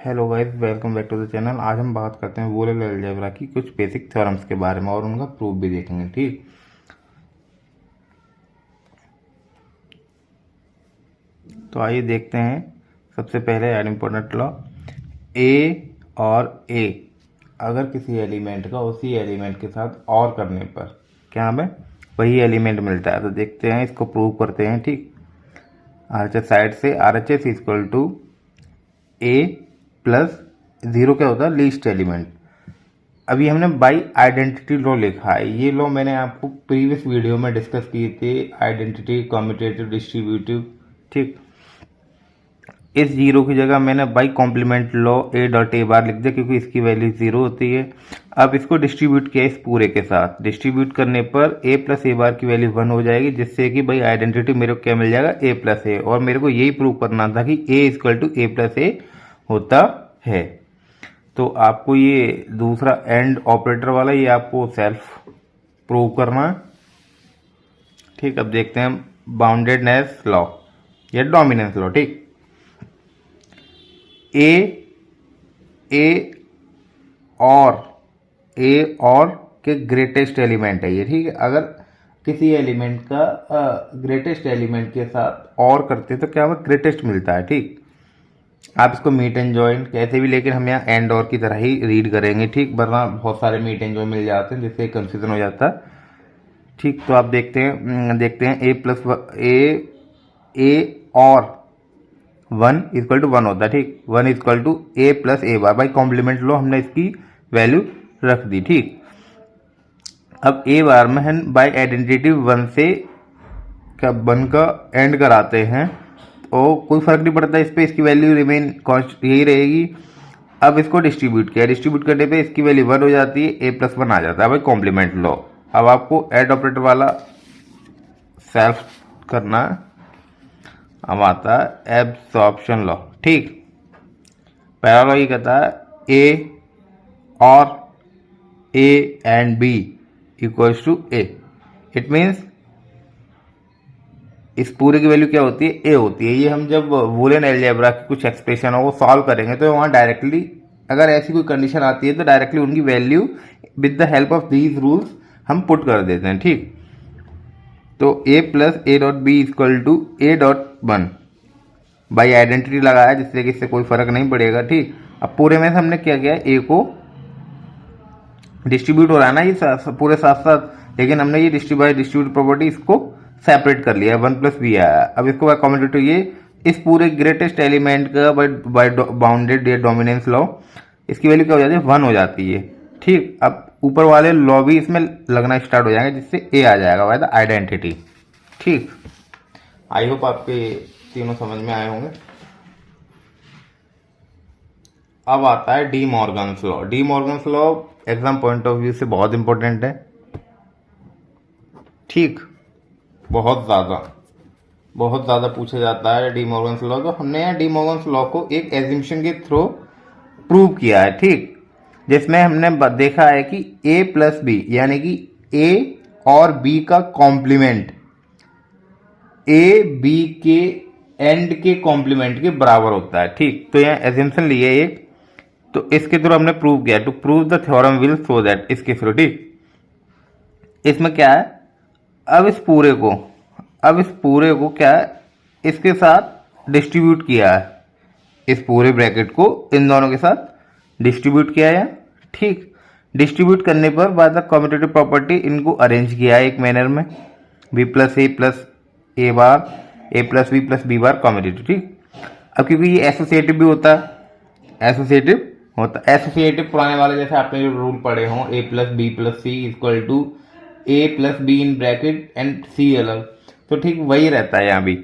Hello guys, welcome back to the channel. आज हम बात करते हैं वोलेल अलजेब्रा की कुछ बेसिक थ्योरम्स के बारे में और उनका प्रूफ भी देखेंगे। ठीक, तो आइए देखते हैं। सबसे पहले एड इम्पोर्टेंट लॉ, ए और ए अगर किसी एलिमेंट का उसी एलिमेंट के साथ और करने पर क्या हमें वही एलिमेंट मिलता है। तो देखते हैं, इसको प्रूव करते हैं। ठीक, RHS साइड से RHS equal to A plus zero क्या होता है, लीस्ट एलिमेंट। अभी हमने बाई आइडेंटिटी लॉ लिखा है। ये लॉ मैंने आपको प्रीवियस वीडियो में डिस्कस किए थे, आइडेंटिटी, कम्यूटेटिव, डिस्ट्रीब्यूटिव। ठीक, इस जीरो की जगह मैंने by complement law A dot A bar लिख दिया क्योंकि इसकी वैल्यू जीरो होती है। अब इसको डिस्ट्रीब्यूट किया इस पूरे के साथ। डिस्ट्रीब्यूट करने पर ए प्लस ए बार की वैल्यू 1 हो जाएगी, जिससे कि भाई आइडेंटिटी मेरे को क्या मिल जाएगा, ए प्लस ए। और मेरे को यही प्रूव करना था कि ए इक्वल टू ए प्लस ए होता है। तो आपको ये दूसरा एंड ऑपरेटर वाला ये आपको सेल्फ प्रूव करना है। ठीक, अब देखते हैं बाउंडेडनेस लॉ या डोमिनेंस लॉ। ठीक, ए और के ग्रेटेस्ट एलिमेंट है ये। ठीक है, अगर किसी एलिमेंट का ग्रेटेस्ट एलिमेंट के साथ और करते तो क्या हमें ग्रेटेस्ट मिलता है। ठीक, आप इसको मीट एंड जॉइन कैसे भी, लेकिन हम यहाँ एंड और की तरह ही रीड करेंगे। ठीक, वरना बहुत सारे मीट एंड जॉइन मिल जाते हैं जिससे कंफ्यूजन हो जाता है। ठीक, तो आप देखते हैं ए प्लस ए और 1 इक्वल टू 1 होता है। ठीक, 1 equal to A plus A bar. By complement law हमने इसकी वैल्यू रख दी। ठीक, अब ए बार में हम बाई आइडेंटिटी 1 से क्या 1 का एंड कराते हैं तो कोई फर्क नहीं पड़ता इस पर, इसकी वैल्यू रिमेन कॉन्स्ट यही रहेगी। अब इसको डिस्ट्रीब्यूट किया, डिस्ट्रीब्यूट करने पे इसकी वैल्यू 1 हो जाती है, ए प्लस 1 आ जाता है भाई कॉम्प्लीमेंट लो। अब आपको एड ऑपरेटर वाला सेल्फ करना है। अब आता है एब्सॉर्प्शन लॉ। ठीक, पहला लॉ ये कहता है ए और A and B equals to A. It means इस पूरे की वैल्यू क्या होती है, ए होती है। ये हम जब वूलन अलजेब्रा की कुछ एक्सप्रेशन हो वो सॉल्व करेंगे तो वहाँ डायरेक्टली अगर ऐसी कोई कंडीशन आती है तो डायरेक्टली उनकी value with the help of these rules हम पुट कर देते हैं। ठीक, तो A plus A dot B equal to A dot 1 by identity लगाया जिससे कि इससे कोई फर्क नहीं पड़ेगा। ठीक, अब पूरे में से हमने क्या किया, ए को डिस्ट्रीब्यूट हो रहा है ना ये पूरे साथ साथ, लेकिन हमने ये डिस्ट्रीब्यूट प्रॉपर्टी इसको सेपरेट कर लिया, 1 प्लस बी आया। अब इसको बाय कम्यूटेटिव ये इस पूरे ग्रेटेस्ट एलिमेंट का बाय बाउंडेड या डोमिनेंस लॉ इसकी वैल्यू क्या हो जाती है, 1 हो जाती है। ठीक, अब ऊपर वाले लॉ भी इसमें लगना स्टार्ट हो जाएंगे जिससे ए आ जाएगा बाय द आइडेंटिटी। ठीक, आई होप आपके तीनों समझ में आए होंगे। अब आता है D Morgan's law. D Morgan's law exam point of view से बहुत इंपॉर्टेंट है। ठीक, बहुत ज़्यादा पूछा जाता है डी मॉर्गन्स लॉ। तो हमने यहाँ डी मॉर्गन्स लॉ को एक एज्यूम्पशन के थ्रू प्रूव किया है। ठीक, जिसमें हमने देखा है कि ए प्लस बी यानी कि ए और बी का कॉम्प्लीमेंट ए बी के एंड के कॉम्प्लीमेंट के बराबर होता है। ठीक, तो यहाँ एज्यूम्पशन लिए एक, तो इसके थ्रू हमने प्रूव किया। To prove the theorem will show that, इसके थ्रू। ठीक, इसमें क्या है, अब इस पूरे को क्या है, इसके साथ डिस्ट्रीब्यूट किया है। इस पूरे ब्रैकेट को इन दोनों के साथ डिस्ट्रीब्यूट किया है। ठीक, डिस्ट्रीब्यूट करने पर बाय द कम्यूटेटिव प्रॉपर्टी इनको अरेंज किया है एक मैनर में, B plus A bar, A plus B bar commutative. ठीक, अब क्योंकि ये एसोसिएटिव भी होता है, एसोसिएटिव पुराने वाले जैसे आपने जो रूल पढ़े हों, A plus C equal to A plus B in bracket and C अलग, तो ठीक वही रहता है यहाँ भी।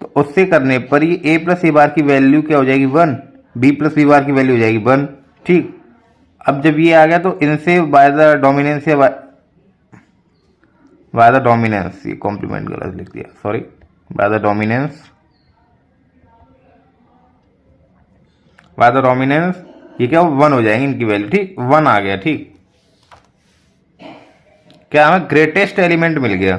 तो उससे करने पर ये ए प्लस ए बार की वैल्यू क्या हो जाएगी, 1, बी प्लस बी बार की वैल्यू हो जाएगी 1। ठीक, अब जब ये आ गया तो इनसे बाय द डोमिनेंस या बाय द डोमिनेंस, ये कॉम्प्लीमेंट गलत लिख दिया, सॉरी, बाय द डोमिनेंस ये क्या 1 हो जाएंगे इनकी वैल्यू। ठीक, 1 आ गया। ठीक, क्या हमें ग्रेटेस्ट एलिमेंट मिल गया।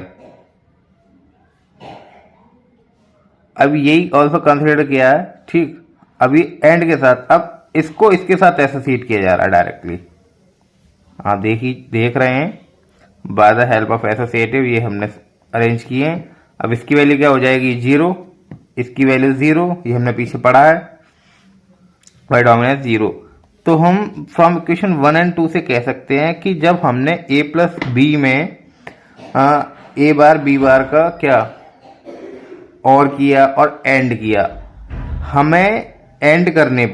अब यही ऑल्सो कंसिडर किया है। ठीक, अभी एंड के साथ, अब इसको इसके साथ एसोसिएट किया जा रहा है डायरेक्टली। आप देख रहे हैं, by the help of associative ये हमने अरेंज किए हैं। अब इसकी वैल्यू क्या हो जाएगी 0, इसकी वैल्यू 0, ये हमने पीछे पढ़ा है, बाय डोमिनेंस 0। तो हम फ्रॉम इक्वेशन 1 एंड 2 से कह सकते हैं कि जब हमने a प्लस बी में a बार b बार का क्या और किया और एंड किया, हमें एंड करने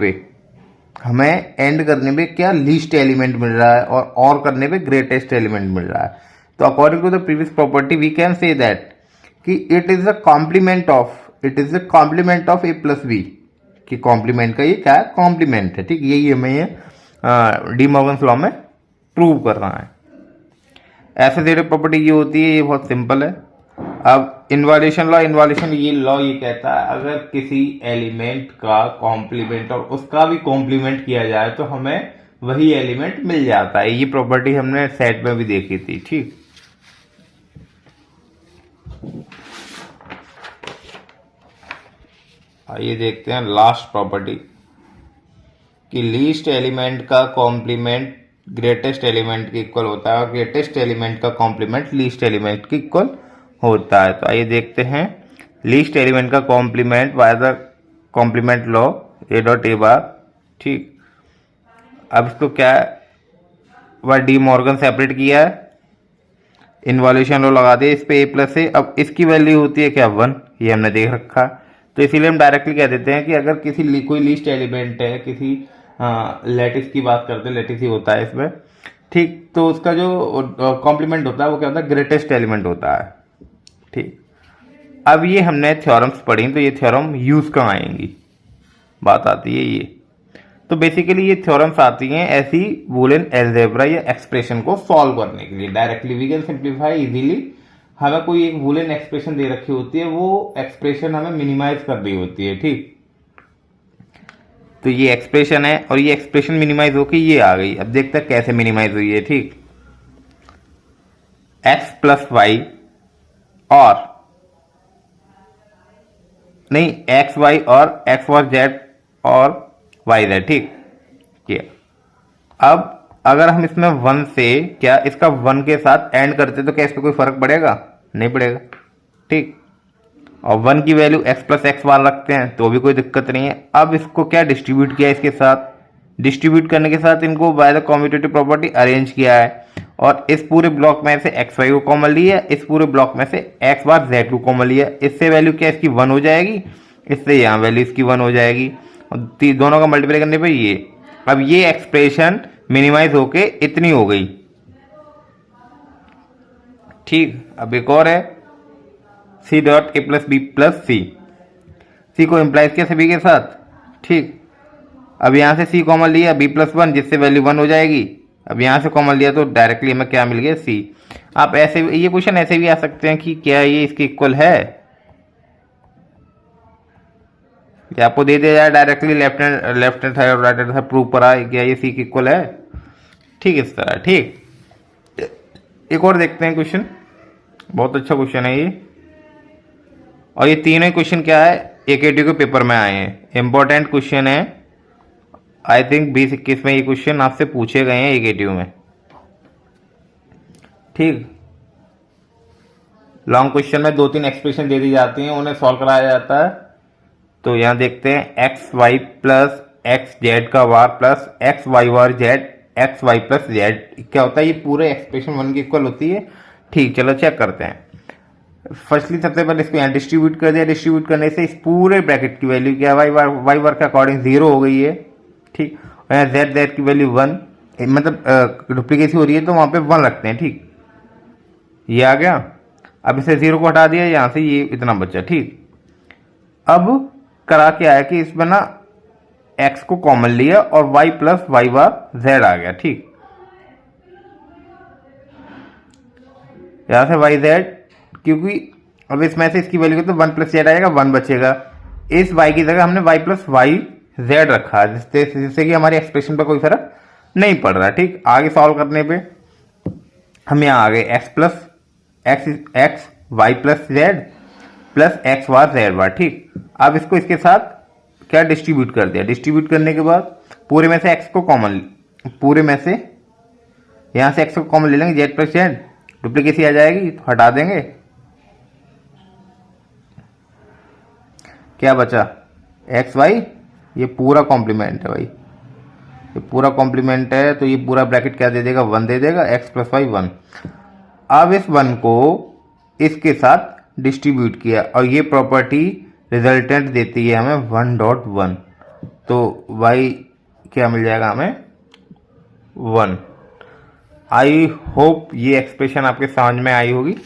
पे क्या लीस्ट एलिमेंट मिल रहा है और करने पे ग्रेटेस्ट एलिमेंट मिल रहा है। तो according to the previous property we can say that कि it is a complement of A plus B, कि कॉम्प्लीमेंट का ये क्या है, कॉम्प्लीमेंट है। ठीक, यही हमें ये डी मॉर्गन्स लॉ में प्रूव करना है। एसोसिएटिव प्रॉपर्टी ये होती है, ये बहुत सिंपल है। अब इन्वॉल्यूशन ये लॉ ये कहता है अगर किसी एलिमेंट का कॉम्प्लीमेंट और उसका भी कॉम्प्लीमेंट किया जाए तो हमें वही एलिमेंट मिल जाता है। ये प्रॉपर्टी हमने सेट में भी देखी थी। ठीक, आइए देखते हैं लास्ट प्रॉपर्टी कि लीस्ट एलिमेंट का कॉम्प्लीमेंट ग्रेटेस्ट एलिमेंट के इक्वल होता है और ग्रेटेस्ट एलिमेंट का कॉम्प्लीमेंट लीस्ट एलिमेंट के इक्वल होता है। तो आइए देखते हैं लीस्ट एलिमेंट का complement by the complement law A dot A bar. ठीक, अब इसको क्या बाय डी मॉर्गन सेपरेट किया है, इन्वॉल्यूशन लॉ लगा दिया इस पे a प्लस ए। अब इसकी वैल्यू होती है क्या 1, ये हमने देख रखा है। तो इसीलिए हम डायरेक्टली कह देते हैं कि अगर कोई लीस्ट एलिमेंट है, किसी लैटिस की बात करते हैं, लैटिस ही होता है इसमें। ठीक, तो उसका जो कॉम्प्लीमेंट होता है वो क्या होता है, ग्रेटेस्ट एलिमेंट होता है। ठीक, अब ये हमने थ्योरम्स पढ़ी, तो ये थ्योरम यूज कहाँ आएंगी, बात आती है ये। तो बेसिकली ये थ्योरम्स आती हैं ऐसी बूलियन अलजेब्रा या एक्सप्रेशन को सॉल्व करने के लिए। Directly we can simplify easily. हमें कोई एक बूलियन एक्सप्रेशन दे रखी होती है, वो एक्सप्रेशन हमें मिनिमाइज कर दी होती है। ठीक, तो ये एक्सप्रेशन है और ये एक्सप्रेशन मिनिमाइज होकर ये आ गई। अब देखते हैं कैसे मिनिमाइज हुई है। ठीक, एक्स प्लस वाई और नहीं एक्स वाई और एक्स और जेड और वाई जेड। ठीक, किया। अब अगर हम इसमें 1 से क्या इसका 1 के साथ एंड करते तो क्या इस पर कोई फर्क पड़ेगा, नहीं पड़ेगा। ठीक, और 1 की वैल्यू x प्लस एक्स बार रखते हैं तो भी कोई दिक्कत नहीं है। अब इसको क्या डिस्ट्रीब्यूट किया, इसके साथ डिस्ट्रीब्यूट करने के साथ इनको by the commutative property arrange किया है और इस पूरे ब्लॉक में से एक्स वाई को कॉमन लिया, इस पूरे ब्लॉक में से एक्स बार जेड को कॉमन लिया। इससे वैल्यू क्या इसकी 1 हो जाएगी, इससे यहाँ वैल्यू इसकी 1 हो जाएगी और दोनों का मल्टीप्लाई करने पर ये। अब ये एक्सप्रेशन मिनिमाइज होके इतनी हो गई। ठीक, अब एक और है C dot A plus B plus C. C को इम्प्लाइज किया सभी के साथ। ठीक, अब यहां से सी कॉमन लिया बी प्लस 1 जिससे वैल्यू 1 हो जाएगी। अब यहां से कॉमन लिया तो डायरेक्टली हमें क्या मिल गया सी। आप ऐसे ये क्वेश्चन ऐसे भी आ सकते हैं कि क्या ये इसके इक्वल है, क्या आपको दे दिया जाए डायरेक्टली लेफ्ट हैंड साइड और राइट हैंड साइड प्रूव करा क्या ये सी के इक्वल है। ठीक, इस तरह। ठीक, एक और देखते हैं क्वेश्चन, बहुत अच्छा क्वेश्चन है ये। और ये तीनों क्वेश्चन क्या है AKTU के पेपर में आए हैं, इंपॉर्टेंट क्वेश्चन है। आई थिंक 20-21 में ये क्वेश्चन आपसे पूछे गए हैं AKTU में। ठीक, लॉन्ग क्वेश्चन में 2-3 एक्सप्रेशन दे दी जाती हैं, उन्हें सॉल्व कराया जाता है। तो यहां देखते हैं X Y plus X Z का bar plus X Y bar Z X Y plus Z क्या होता है, ये पूरे एक्सप्रेशन 1 की इक्वल होती है। ठीक, चलो चेक करते हैं। फर्स्टली सबसे पहले इसको यहाँ डिस्ट्रीब्यूट कर दिया, डिस्ट्रीब्यूट करने से इस पूरे ब्रैकेट की वैल्यू क्या वाई वार के अकॉर्डिंग 0 हो गई है। ठीक, और यहाँ जेड की वैल्यू 1, मतलब डुप्लीकेसी हो रही है तो वहां पे 1 रखते हैं। ठीक, ये आ गया। अब इसे 0 को हटा दिया, यहाँ से ये इतना बचा। ठीक, अब करा क्या है कि इसमें ना x को कॉमन लिया और y प्लस वाई बार z आ गया। ठीक, यहां से y z, क्योंकि अब इसमें से इसकी वैल्यू तो 1 प्लस जेड आएगा, 1 बचेगा। इस y की जगह हमने y प्लस वाई जेड रखा जिससे कि हमारी एक्सप्रेशन पर कोई फर्क नहीं पड़ रहा। ठीक, आगे सॉल्व करने पे हम यहाँ आ गए x plus X Y plus Z plus X bar Z bar. ठीक, अब इसको इसके साथ क्या डिस्ट्रीब्यूट कर दिया। डिस्ट्रीब्यूट करने के बाद पूरे में से एक्स को कॉमन, पूरे में से यहाँ से एक्स को कॉमन ले लेंगे, जेड प्लस जेड, डुप्लीकेसी आ जाएगी तो हटा देंगे, क्या बचा एक्स वाई, ये पूरा कॉम्प्लीमेंट है भाई, ये पूरा कॉम्प्लीमेंट है तो ये पूरा ब्रैकेट क्या दे देगा, 1 दे देगा, एक्स प्लस वाई 1। अब इस 1 को इसके साथ डिस्ट्रीब्यूट किया और ये प्रॉपर्टी रिजल्टेंट देती है हमें 1.1, तो y क्या मिल जाएगा हमें 1। आई होप ये एक्सप्रेशन आपके समझ में आई होगी।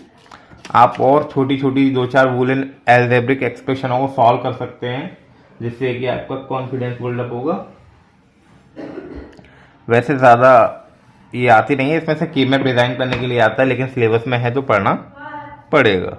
आप और छोटी छोटी 2-4 वूलन एल्जेब्रिक एक्सप्रेशनों को सॉल्व कर सकते हैं, जिससे कि आपका कॉन्फिडेंस बिल्डअप होगा। वैसे ज़्यादा ये आती नहीं है, इसमें से कीमैप डिज़ाइन करने के लिए आता है, लेकिन सिलेबस में है तो पढ़ना पड़ेगा।